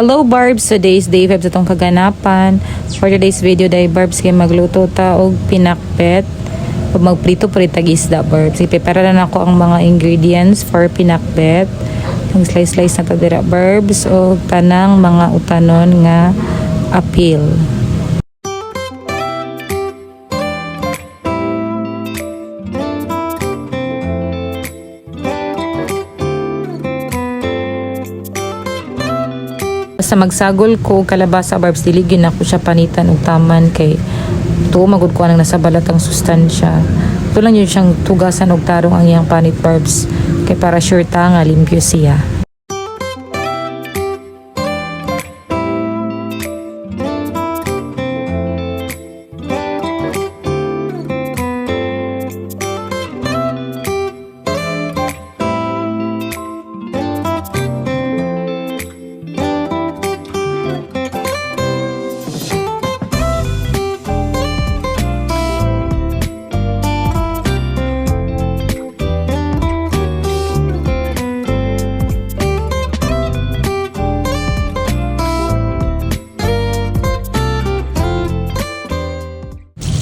Hello Barbs, today's day 5 sa tong kaganapan. For today's video day Barbs kay magluto ta og pinakbet. Pag magprito pa rin tag-isda Barbs. Ipepara na ako ang mga ingredients for pinakbet. Ang slice na ta dira Barbs o tanang mga utanon nga apil. Sa magsagol ko kalabasa Barbs, diligin ako siya panitan og taman kay tuo magud ko nang nasa balat ang sustansya. Ito lang yun siyang tugasan og tarong ang iyang panit Barbs kay para sure ta nga limpyo siya.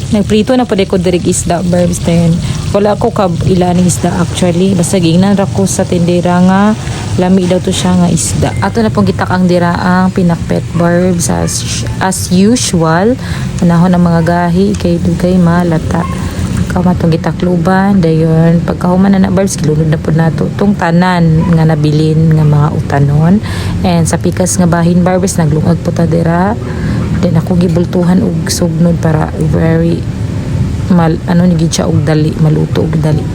Nagprito na pwede ko dirig isda Barbs din. Wala ko kab ilaning isda actually. Basta gingnan ra ko sa tindera nga lami daw to siya nga isda. Ato na pong gitakang dira ang pinakbet Barbs as usual. Panahon ng mga gahi kay dugay malata. Kamatong gitakluban dayon pagkahuman na Barbs kilunod na pud nato tong tanan nga nabilin nga mga utanon. And sa pikas nga bahin Barbs naglungag po ta dira. Then ako gibultuhan og sugnod para very ni gid siya og dali, maluto og dali.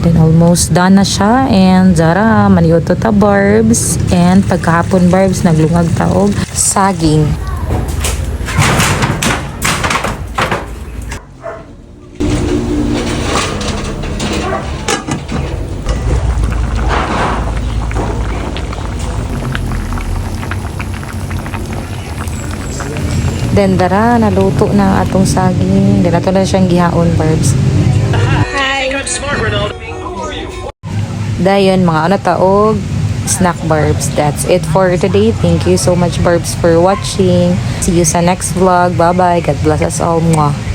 Then almost done na siya and zara maniyoto ta Barbs. And pagkahapon Barbs naglungag ta og saging. Then dara naluto na atong saging. Then ato na siyang gihaon Barbs. Hi. Dayon mga ano taog snack Barbs. That's it for today. Thank you so much Barbs for watching. See you sa next vlog. Bye bye. God bless us all. Mwah.